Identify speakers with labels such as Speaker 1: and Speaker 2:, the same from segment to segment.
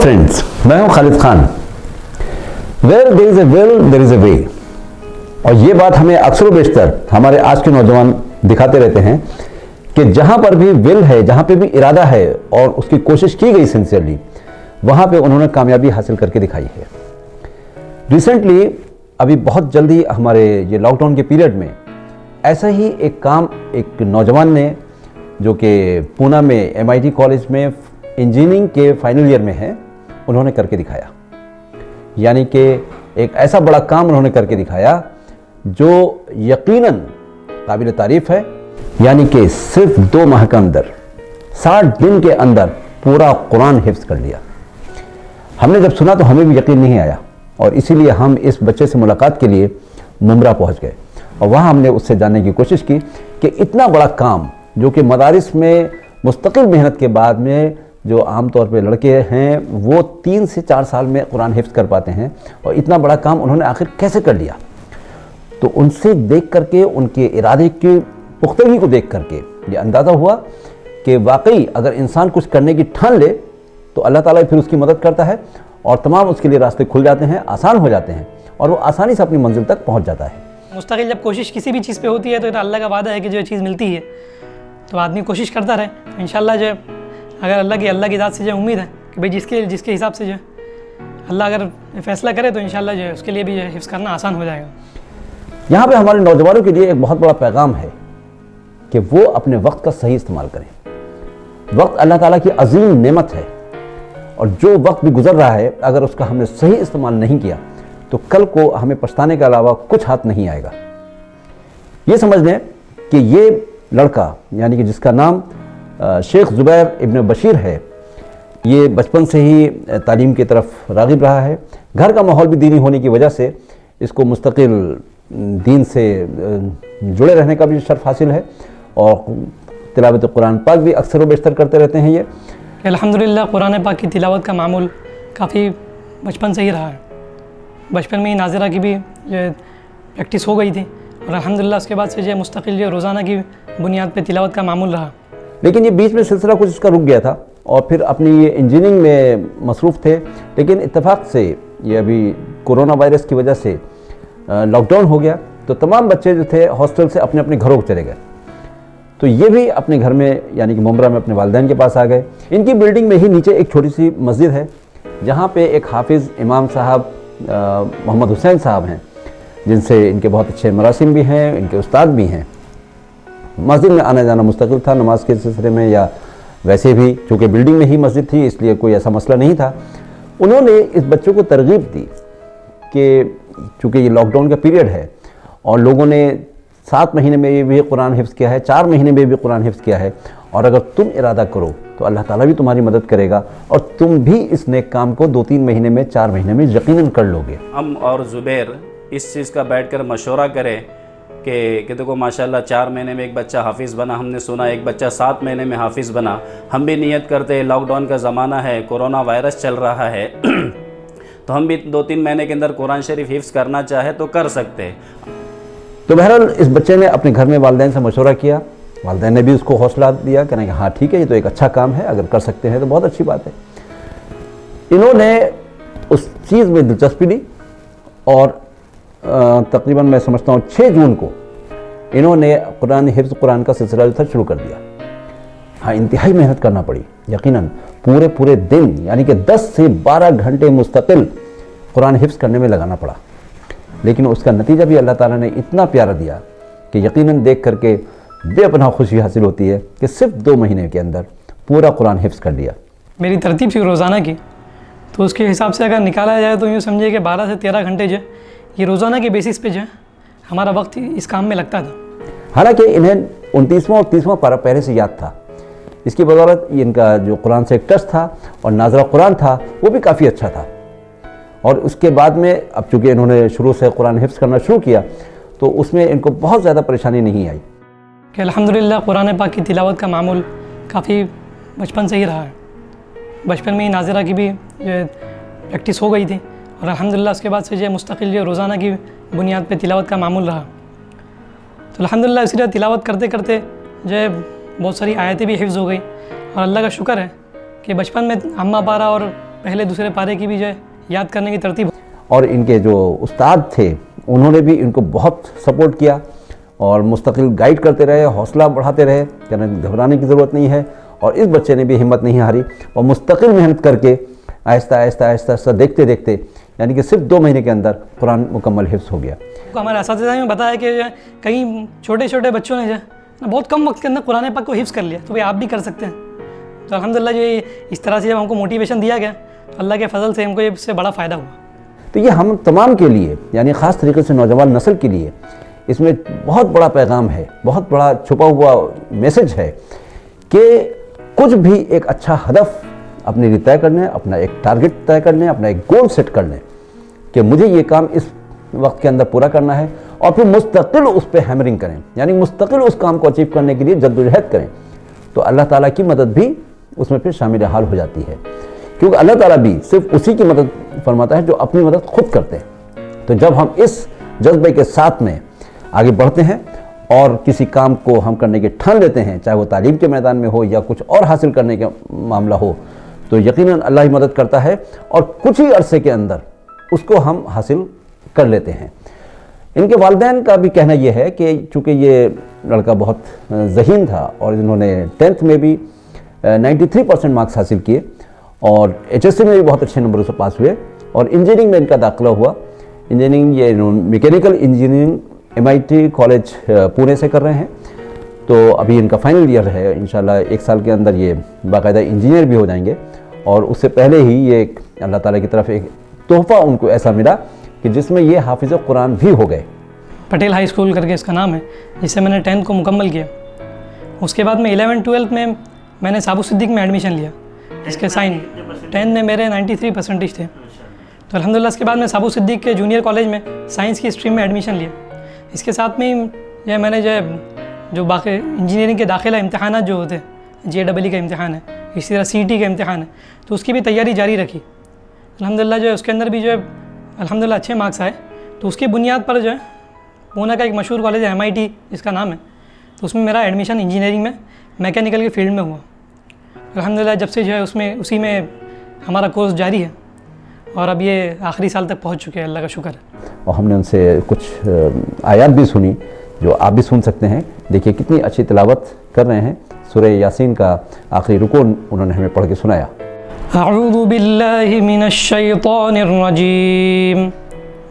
Speaker 1: Friends, मैं हूं Khalid Khan. Where there is a will there is a way. और ये बात हमें अक्सर बेशतर हमारे आज के नौजवान दिखाते रहते हैं कि जहां पर भी विल है, जहां पे भी इरादा है और उसकी कोशिश की गई सिंसियरली, वहां पे उन्होंने कामयाबी हासिल करके दिखाई है। रिसेंटली अभी बहुत जल्दी हमारे ये लॉकडाउन के पीरियड में ऐसा ही एक काम एक नौजवान ने, जो कि पूना में MIT कॉलेज में इंजीनियरिंग के फाइनल ईयर में है, उन्होंने करके दिखाया। यानी कि एक ऐसा बड़ा काम उन्होंने करके दिखाया जो यकीनन काबिल तारीफ है। यानी कि सिर्फ 2 माह के अंदर 60 दिन के अंदर पूरा कुरान हिफ्ज कर लिया। हमने जब सुना तो हमें भी यकीन नहीं आया और इसीलिए हम इस बच्चे से मुलाकात के लिए मुमरा पहुंच गए और वहाँ हमने उससे जानने की कोशिश की कि इतना बड़ा काम, जो कि मदारिस में मुस्तकिल मेहनत के बाद में जो आम तौर पे लड़के हैं वो 3 से 4 साल में कुरान हिफ्ज कर पाते हैं, और इतना बड़ा काम उन्होंने आखिर कैसे कर लिया। तो उनसे देख करके, उनके इरादे की पुख्तगी को देख करके ये अंदाज़ा हुआ कि वाकई अगर इंसान कुछ करने की ठान ले तो अल्लाह ताला फिर उसकी मदद करता है और तमाम उसके लिए रास्ते खुल जाते हैं, आसान हो जाते हैं और वो आसानी से अपनी मंजिल तक पहुँच जाता है।
Speaker 2: मुस्तकिल जब कोशिश किसी भी चीज़ पे होती है तो अल्लाह का वादा है कि जो चीज़ मिलती है तो आदमी कोशिश करता रहे, तो इंशाल्लाह जो अगर अल्लाह की ज़ात से जो उम्मीद है कि भाई जिसके हिसाब से जो अल्लाह अगर फैसला करे तो इंशाल्लाह जो उसके लिए भी जो हिफ्ज़ करना आसान हो जाएगा।
Speaker 1: यहाँ पे हमारे नौजवानों के लिए एक बहुत बड़ा पैगाम है कि वो अपने वक्त का सही इस्तेमाल करें। वक्त अल्लाह ताला की अजीम नेमत है और जो वक्त भी गुजर रहा है, अगर उसका हमने सही इस्तेमाल नहीं किया तो कल को हमें पछताने के अलावा कुछ हाथ नहीं आएगा। ये समझ लें कि ये लड़का, यानी कि जिसका नाम शेख ज़ुबैर इब्न बशीर है, ये बचपन से ही तालीम की तरफ राग़िब रहा है। घर का माहौल भी दीनी होने की वजह से इसको मुस्तकिल दीन से जुड़े रहने का भी शर्फ हासिल है और तिलावत कुरान पाक भी अक्सर व बेशतर करते रहते हैं। ये
Speaker 2: अल्हम्दुलिल्लाह कुरान पाक की तिलावत का मामूल काफ़ी बचपन से ही रहा है। बचपन में ही नाज़िरा की भी जो प्रैक्टिस हो गई थी और अल्हम्दुलिल्लाह उसके बाद से जो मुस्तकिल जो रोज़ाना की बुनियाद पे तिलावत का मामूल रहा।
Speaker 1: लेकिन ये बीच में सिलसिला कुछ इसका रुक गया था और फिर अपनी ये इंजीनियरिंग में मसरूफ़ थे। लेकिन इत्तेफाक से ये अभी कोरोना वायरस की वजह से लॉकडाउन हो गया तो तमाम बच्चे जो थे हॉस्टल से अपने अपने घरों को चले गए। तो ये भी अपने घर में, यानी कि मुमरा में अपने वालिदैन के पास आ गए। इनकी बिल्डिंग में ही नीचे एक छोटी सी मस्जिद है जहाँ पे एक हाफिज़ इमाम साहब मोहम्मद हुसैन साहब हैं, जिनसे इनके बहुत अच्छे मरासिम भी हैं, इनके उस्ताद भी हैं। मस्जिद में आना जाना मुस्तकिल था नमाज के सिलसिले में या वैसे भी, चूँकि बिल्डिंग में ही मस्जिद थी इसलिए कोई ऐसा मसला नहीं था। उन्होंने इस बच्चों को तरगीब दी कि चूँकि ये लॉकडाउन का पीरियड है और लोगों ने 7 महीने में भी कुरान हिफ्ज़ किया है, 4 महीने में भी कुरान हिफ्ज़ किया है, और अगर तुम इरादा करो तो अल्लाह ताला भी तुम्हारी मदद करेगा और तुम भी इस नेक काम को 2-3 महीने में, 4 महीने में यकीनन कर लोगे।
Speaker 3: हम और ज़ुबैर इस चीज़ का बैठकर मशवरा करें कि देखो माशाल्लाह 4 महीने में एक बच्चा हाफिज़ बना, हमने सुना एक बच्चा 7 महीने में हाफिज़ बना। हम भी नियत करते, लॉकडाउन का ज़माना है, कोरोना वायरस चल रहा है तो हम भी 2-3 महीने के अंदर कुरान शरीफ हिफ्ज़ करना चाहे तो कर सकते हैं।
Speaker 1: तो बहरहाल इस बच्चे ने अपने घर में वालिदैन से मशवरा किया, वालिदैन ने भी उसको हौसला दिया, कहना कि हाँ ठीक है, ये तो एक अच्छा काम है, अगर कर सकते हैं तो बहुत अच्छी बात है। इन्होंने उस चीज़ में दिलचस्पी ली और तकरीबन मैं समझता हूँ 6 जून को इन्होंने हिफ्ज़ कुरान का सिलसिला जो था शुरू कर दिया। हाँ, इंतहाई मेहनत करना पड़ी यकीनन, पूरे दिन यानी कि 10 से 12 घंटे मुस्तकिल कुरान हिफ्ज़ करने में लगाना पड़ा। लेकिन उसका नतीजा भी अल्लाह ताला ने इतना प्यारा दिया कि यकीनन देख करके बेपनाह खुशी हासिल होती है कि सिर्फ 2 महीने के अंदर पूरा कुरान हिफ्ज़ कर लिया।
Speaker 2: मेरी तरतीब थी रोज़ाना की, तो उसके हिसाब से अगर निकाला जाए तो यूँ समझिए कि 12 से 13 घंटे जो ये रोज़ाना के बेसिस पे जो है हमारा वक्त इस काम में लगता था।
Speaker 1: हालांकि इन्हें 29वां और 30वां पारा पहले से याद था। इसकी बदौलत इनका जो कुरान से एक टच था और नाज़रा कुरान था वो भी काफ़ी अच्छा था। और उसके बाद में अब चूँकि इन्होंने शुरू से कुरान हिफ्ज़ करना शुरू किया तो उसमें इनको बहुत ज़्यादा परेशानी नहीं आई
Speaker 2: कि अल्हम्दुलिल्लाह कुरान पाक की तिलावत का मामूल काफ़ी बचपन से ही रहा है। बचपन में ही नाज़िरा की भी जो प्रैक्टिस हो गई थी और अल्हम्दुलिल्लाह उसके बाद से जो मुस्तकिल जो रोज़ाना की बुनियाद पे तिलावत का मामूल रहा। तो अल्हम्दुलिल्लाह इसी तरह तिलावत करते करते जो है बहुत सारी आयतें भी हिफ्ज़ हो गई और अल्लाह का शुक्र है कि बचपन में अम्मा पारा और पहले दूसरे पारे की भी जो है याद करने की तरतीब।
Speaker 1: और इनके जो उस्ताद थे उन्होंने भी इनको बहुत सपोर्ट किया और मुस्तकिल गाइड करते रहे, हौसला बढ़ाते रहे, कहना घबराने की ज़रूरत नहीं है। और इस बच्चे ने भी हिम्मत नहीं हारी और मुस्तकिल मेहनत करके आहिस्ता आहिस्ता आहिस्ता आहिस्ता देखते देखते यानी कि सिर्फ 2 महीने के अंदर कुरान मुकम्मल हिफ्ज़ हो गया।
Speaker 2: तो हमारे असातिज़ा ने बताया कि जो है कई छोटे छोटे बच्चों ने जो है बहुत कम वक्त के अंदर कुरान पाक को हिफ्ज़ कर लिया, तो भाई आप भी कर सकते हैं। तो अल्हम्दुलिल्लाह जो इस तरह से जब हमको मोटिवेशन दिया गया तो अल्लाह के फजल से हमको इससे बड़ा फ़ायदा हुआ।
Speaker 1: तो ये हम तमाम के लिए यानी ख़ास तरीके से नौजवान नस्ल के लिए इसमें बहुत बड़ा पैगाम है, बहुत बड़ा छुपा हुआ मैसेज है कि कुछ भी एक अच्छा हदफ अपने लिए तय करने, अपना एक टारगेट तय करने, अपना एक गोल सेट करने कि मुझे ये काम इस वक्त के अंदर पूरा करना है और फिर मुस्तकिल उस पर हैमरिंग करें, यानी मुस्तकिल उस काम को अचीव करने के लिए जद्दोजहद करें, तो अल्लाह ताला की मदद भी उसमें फिर शामिल हाल हो जाती है। क्योंकि अल्लाह ताला भी सिर्फ उसी की मदद फरमाता है जो अपनी मदद खुद करते हैं। तो जब हम इस जज्बे के साथ में आगे बढ़ते हैं और किसी काम को हम करने के ठान लेते हैं, चाहे वो तालीम के मैदान में हो या कुछ और हासिल करने का मामला हो, तो यकीनन अल्लाह ही मदद करता है और कुछ ही अरसे के अंदर उसको हम हासिल कर लेते हैं। इनके वालिदैन का भी कहना यह है कि चूँकि ये लड़का बहुत ज़हीन था और इन्होंने 10th में भी 93% मार्क्स हासिल किए और HSC में भी बहुत अच्छे नंबरों से पास हुए और इंजीनियरिंग में इनका दाखिला हुआ। इंजीनियरिंग ये mechanical engineering MIT college Pune से कर रहे हैं। तो अभी इनका फाइनल ईयर है, इंशाल्लाह 1 साल के अंदर ये बाकायदा इंजीनियर भी हो जाएंगे। और उससे पहले ही ये अल्लाह ताला की तरफ एक तोहफ़ा उनको ऐसा मिला कि जिसमें ये हाफिज़ कुरान भी हो गए।
Speaker 2: पटेल हाई स्कूल करके इसका नाम है, जिससे मैंने 10th को मुकम्मल किया। उसके बाद में 11th-12th में मैंने साबु सिद्दीक में एडमिशन लिया। इसके साइन 10 में मेरे 93% थे। तो अल्हम्दुलिल्लाह इसके बाद मैं साबु सिद्दीक के जूनियर कॉलेज में साइंस की स्ट्रीम में एडमिशन लिया। इसके साथ में ही मैंने जो बाकी इंजीनियरिंग के दाखिला इम्तहानात जो होते हैं, JEE का इम्तहान है, इसी तरह CET का इम्तहान है, तो उसकी भी तैयारी जारी रखी। अल्हम्दुलिल्लाह जो है उसके अंदर भी जो है अल्हम्दुलिल्लाह अच्छे मार्क्स आए। तो उसकी बुनियाद पर जो है पूना का एक मशहूर कॉलेज है MIT जिसका नाम है, तो उसमें मेरा एडमिशन इंजीनियरिंग में मैकेनिकल के फील्ड में हुआ। अल्हम्दुलिल्लाह जब से जो है उसी में हमारा कोर्स जारी है और अब ये आखिरी साल तक पहुंच चुके हैं, अल्लाह का शुक्र है।
Speaker 1: और हमने उनसे कुछ आयत भी सुनी जो आप भी सुन सकते हैं। देखिए कितनी अच्छी तिलावत कर रहे हैं। सूरह यासीन का आखिरी रुकू उन्होंने हमें पढ़ के सुनाया।
Speaker 2: अऊज़ु बिल्लाहि मिनश शैतानिर रजीम,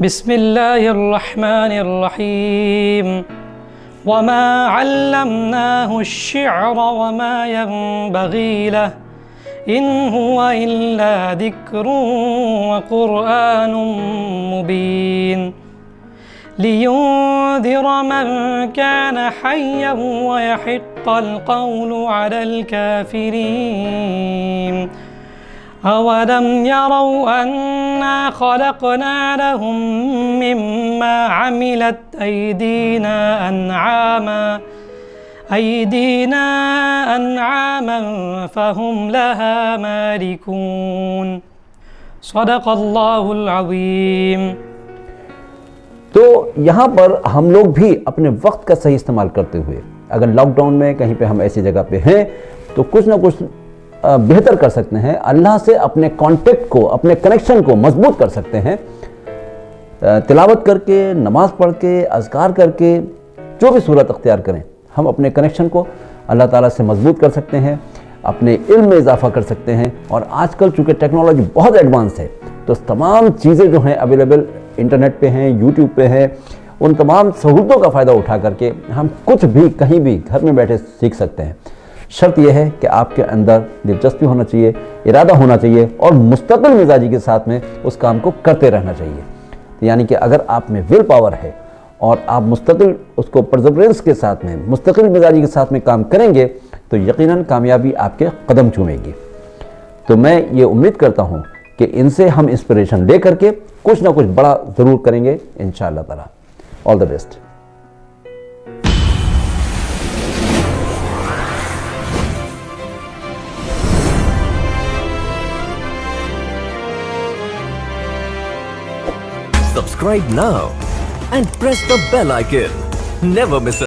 Speaker 2: बिस्मिल्लाहिर रहमानिर रहीम, वमा अल्लमनाहु अश-शि'रा वमा यंबग़ी लहु इन हुवा इल्ला ज़िक्रुन व क़ुरआनुम मुबीन लियुंज़िर मन कान हय्यन व यहिक़्क़ल क़ौलु अलल काफ़िरीन अवलम यरौ अन्ना ख़लक़ना लहुम मिम्मा अमिलत अयदीना अन्आमन फ़हुम लहा मालिकून। सदक़ल्लाहुल अज़ीम।
Speaker 1: तो यहाँ पर हम लोग भी अपने वक्त का सही इस्तेमाल करते हुए अगर लॉकडाउन में कहीं पे हम ऐसी जगह पे हैं तो कुछ ना कुछ बेहतर कर सकते हैं। अल्लाह से अपने कांटेक्ट को, अपने कनेक्शन को मजबूत कर सकते हैं। तिलावत करके, नमाज पढ़ के, अज़कार करके, जो भी सूरत अख्तियार करें, हम अपने कनेक्शन को अल्लाह ताला से मजबूत कर सकते हैं, अपने इल्म में इजाफा कर सकते हैं। और आजकल चूँकि टेक्नोलॉजी बहुत एडवांस है तो तमाम चीज़ें जो हैं अवेलेबल इंटरनेट पे हैं, यूट्यूब पे हैं, उन तमाम सहूलतों का फ़ायदा उठा करके हम कुछ भी कहीं भी घर में बैठे सीख सकते हैं। शर्त यह है कि आपके अंदर दिलचस्पी होना चाहिए, इरादा होना चाहिए और मुस्तकिल मिजाजी के साथ में उस काम को करते रहना चाहिए। तो यानी कि अगर आप में विल पावर है और आप मुस्तकिल उसको परसेवरेंस के साथ में, मुस्तकिल मिजाजी के साथ में काम करेंगे तो यकीनन कामयाबी आपके कदम चूमेगी। तो मैं ये उम्मीद करता हूँ कि इनसे हम इंस्पिरेशन ले करके कुछ ना कुछ बड़ा ज़रूर करेंगे इंशाअल्लाह ताला। All the best.
Speaker 4: Subscribe now and press the bell icon. Never miss